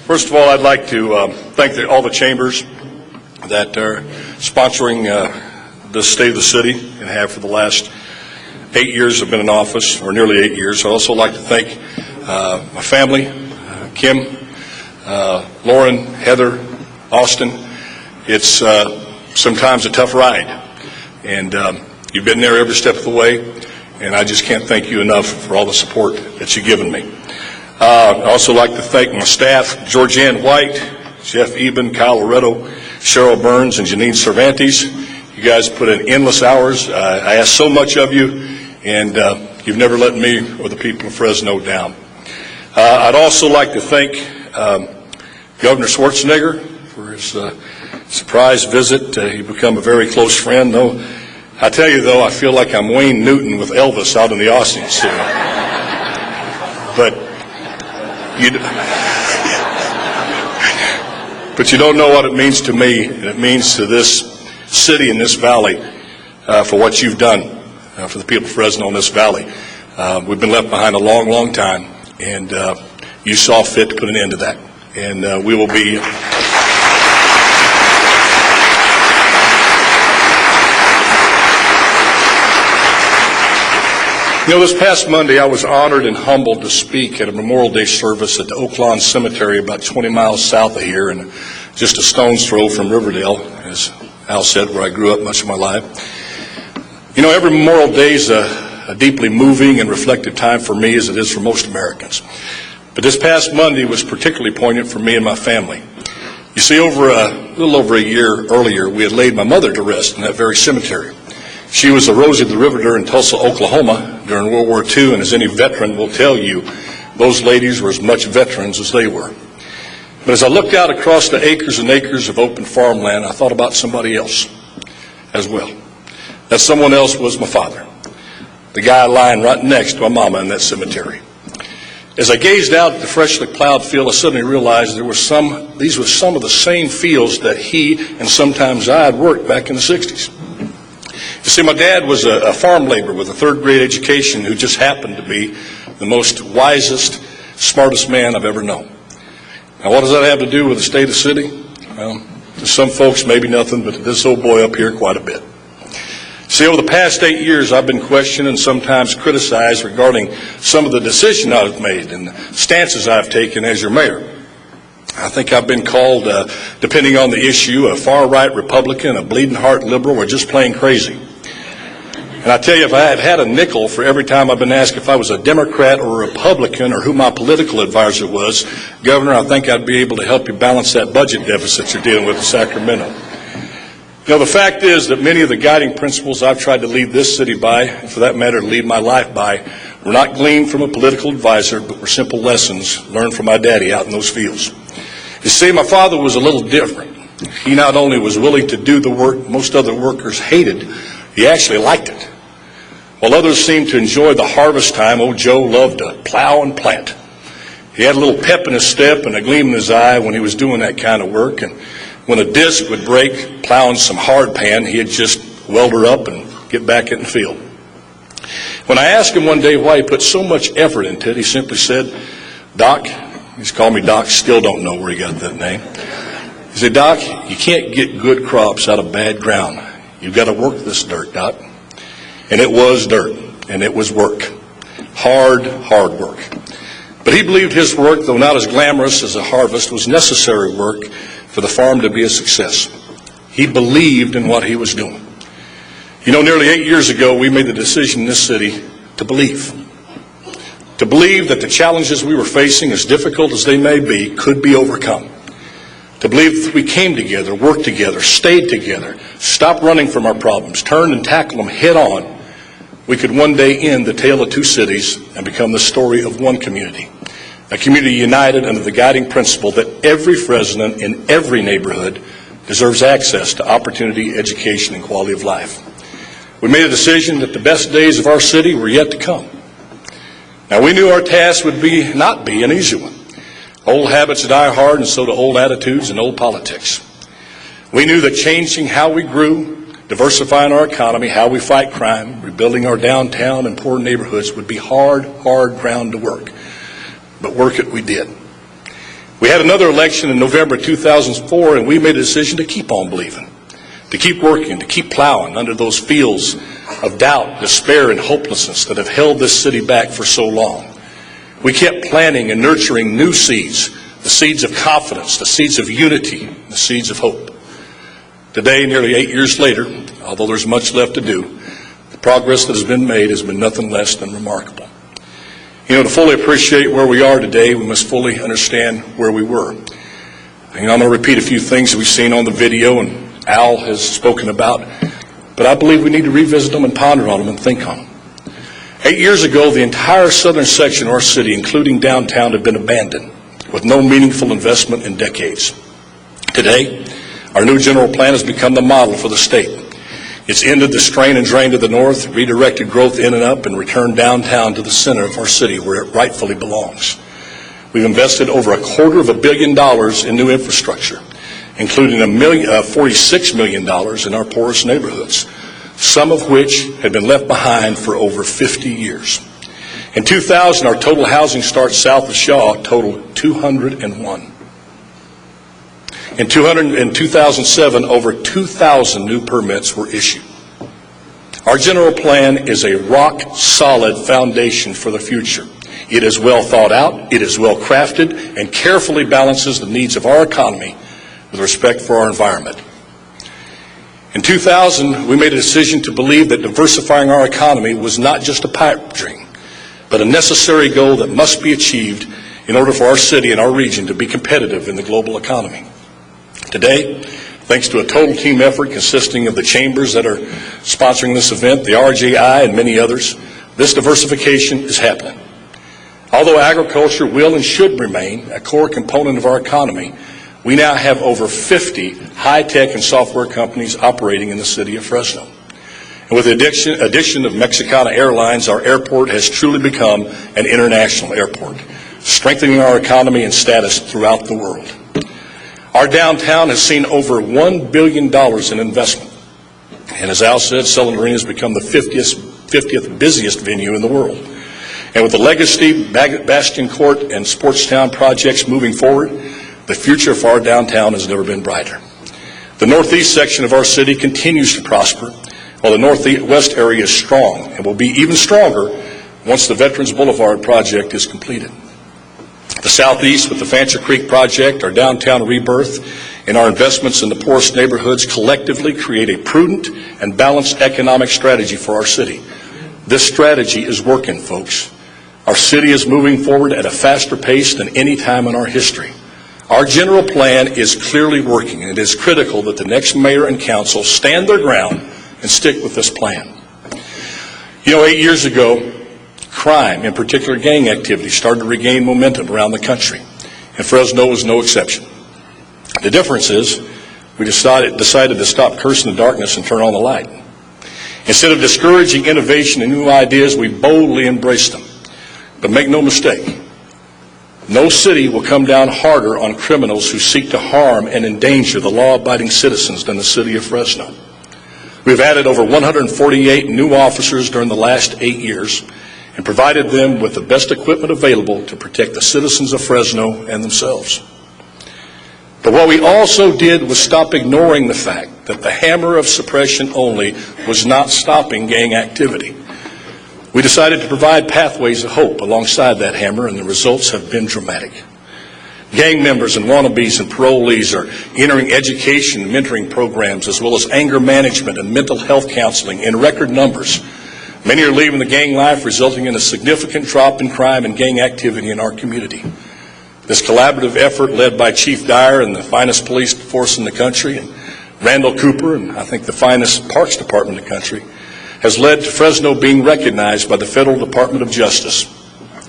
First of all, I'd like to thank all the chambers that are sponsoring the State of the City and have for the last 8 years I've been in office, or nearly 8 years. I'd also like to thank my family, Kim, Lauren, Heather, Austin. It's sometimes a tough ride, and you've been there every step of the way, and I just can't thank you enough for all the support that you've given me. I'd also like to thank my staff, Georgianne White, Jeff Eben, Kyle Loretto, Cheryl Burns, and Janine Cervantes. You guys put in endless hours. I ask so much of you, and you've never let me or the people of Fresno down. I'd also like to thank Governor Schwarzenegger for his surprise visit. He's become a very close friend. Though I tell you, though, I feel like I'm Wayne Newton with Elvis out in the Aussies. But you don't know what it means to me, and it means to this city and this valley for what you've done for the people of Fresno in this valley. We've been left behind a long, long time, and you saw fit to put an end to that. And we will be... You know, this past Monday, I was honored and humbled to speak at a Memorial Day service at the Oak Lawn Cemetery about 20 miles south of here and just a stone's throw from Riverdale, as Al said, where I grew up much of my life. You know, every Memorial Day is a deeply moving and reflective time for me, as it is for most Americans. But this past Monday was particularly poignant for me and my family. You see, a little over a year earlier, we had laid my mother to rest in that very cemetery. She was a Rosie of the Riveter in Tulsa, Oklahoma during World War II, and as any veteran will tell you, those ladies were as much veterans as they were. But as I looked out across the acres and acres of open farmland, I thought about somebody else as well. That someone else was my father, the guy lying right next to my mama in that cemetery. As I gazed out at the freshly plowed field, I suddenly realized these were some of the same fields that he and sometimes I had worked back in the 60s. You see, my dad was a farm laborer with a third-grade education who just happened to be the most wisest, smartest man I've ever known. Now, what does that have to do with the state of the city? Well, to some folks, maybe nothing, but to this old boy up here, quite a bit. See, over the past 8 years, I've been questioned and sometimes criticized regarding some of the decisions I've made and the stances I've taken as your mayor. I think I've been called, depending on the issue, a far-right Republican, a bleeding-heart liberal, or just plain crazy. And I tell you, if I had had a nickel for every time I've been asked if I was a Democrat or a Republican or who my political advisor was, Governor, I think I'd be able to help you balance that budget deficit you're dealing with in Sacramento. You know, the fact is that many of the guiding principles I've tried to lead this city by, and for that matter, to lead my life by, were not gleaned from a political advisor, but were simple lessons learned from my daddy out in those fields. You see, my father was a little different. He not only was willing to do the work most other workers hated, he actually liked it. While others seemed to enjoy the harvest time, old Joe loved to plow and plant. He had a little pep in his step and a gleam in his eye when he was doing that kind of work. And when a disc would break plowing some hard pan, he'd just weld her up and get back in the field. When I asked him one day why he put so much effort into it, he simply said, Doc, he's called me Doc, still don't know where he got that name. He said, Doc, you can't get good crops out of bad ground. You've got to work this dirt, Doc. And it was dirt, and it was work. Hard, hard work. But he believed his work, though not as glamorous as a harvest, was necessary work for the farm to be a success. He believed in what he was doing. You know, nearly 8 years ago, we made the decision in this city to believe. To believe that the challenges we were facing, as difficult as they may be, could be overcome. To believe that if we came together, worked together, stayed together, stopped running from our problems, turned and tackled them head on, we could one day end the tale of two cities and become the story of one community. A community united under the guiding principle that every Fresno in every neighborhood deserves access to opportunity, education, and quality of life. We made a decision that the best days of our city were yet to come. Now, we knew our task would not be an easy one. Old habits die hard, and so do old attitudes and old politics. We knew that changing how we grew, diversifying our economy, how we fight crime, rebuilding our downtown and poor neighborhoods would be hard, hard ground to work. But work it we did. We had another election in November 2004, and we made a decision to keep on believing, to keep working, to keep plowing under those fields of doubt, despair, and hopelessness that have held this city back for so long. We kept planting and nurturing new seeds, the seeds of confidence, the seeds of unity, the seeds of hope. Today, nearly 8 years later, although there's much left to do, the progress that has been made has been nothing less than remarkable. You know, to fully appreciate where we are today, we must fully understand where we were. I'm going to repeat a few things that we've seen on the video and Al has spoken about, but I believe we need to revisit them and ponder on them and think on them. 8 years ago, the entire southern section of our city, including downtown, had been abandoned with no meaningful investment in decades. Today, our new general plan has become the model for the state. It's ended the strain and drain to the north, redirected growth in and up, and returned downtown to the center of our city where it rightfully belongs. We've invested over $250 million in new infrastructure, including $46 million in our poorest neighborhoods, some of which had been left behind for over 50 years. In 2000, our total housing starts south of Shaw totaled 201. In 2007, over 2,000 new permits were issued. Our general plan is a rock-solid foundation for the future. It is well thought out, it is well crafted, and carefully balances the needs of our economy with respect for our environment. In 2000, we made a decision to believe that diversifying our economy was not just a pipe dream, but a necessary goal that must be achieved in order for our city and our region to be competitive in the global economy. Today, thanks to a total team effort consisting of the chambers that are sponsoring this event, the RJI, and many others, this diversification is happening. Although agriculture will and should remain a core component of our economy, we now have over 50 high-tech and software companies operating in the city of Fresno. And with the addition of Mexicana Airlines, our airport has truly become an international airport, strengthening our economy and status throughout the world. Our downtown has seen over $1 billion in investment. And as Al said, Sullivan Arena has become the 50th busiest venue in the world. And with the Legacy, Bastion Court, and Sportstown projects moving forward, the future for our downtown has never been brighter. The northeast section of our city continues to prosper, while the northwest area is strong and will be even stronger once the Veterans Boulevard project is completed. The southeast, with the Fancher Creek project, our downtown rebirth, and our investments in the poorest neighborhoods collectively create a prudent and balanced economic strategy for our city. This strategy is working, folks. Our city is moving forward at a faster pace than any time in our history. Our general plan is clearly working, and it is critical that the next mayor and council stand their ground and stick with this plan. You know, 8 years ago, crime, in particular gang activity, started to regain momentum around the country, and Fresno was no exception. The difference is we decided to stop cursing the darkness and turn on the light. Instead of discouraging innovation and new ideas, we boldly embraced them. But make no mistake, no city will come down harder on criminals who seek to harm and endanger the law-abiding citizens than the city of Fresno. We've added over 148 new officers during the last 8 years and provided them with the best equipment available to protect the citizens of Fresno and themselves. But what we also did was stop ignoring the fact that the hammer of suppression only was not stopping gang activity. We decided to provide pathways of hope alongside that hammer, and the results have been dramatic. Gang members and wannabes and parolees are entering education and mentoring programs, as well as anger management and mental health counseling in record numbers. Many are leaving the gang life, resulting in a significant drop in crime and gang activity in our community. This collaborative effort, led by Chief Dyer and the finest police force in the country, and Randall Cooper, and I think the finest parks department in the country, has led to Fresno being recognized by the Federal Department of Justice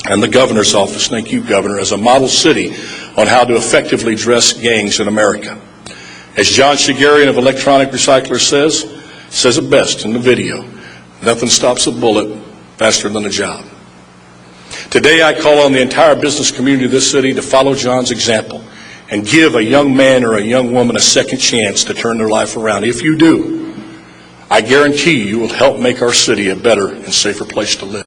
and the Governor's Office, thank you, Governor, as a model city on how to effectively address gangs in America. As John Shigarian of Electronic Recyclers says it best in the video, nothing stops a bullet faster than a job. Today I call on the entire business community of this city to follow John's example and give a young man or a young woman a second chance to turn their life around. If you do, I guarantee you will help make our city a better and safer place to live.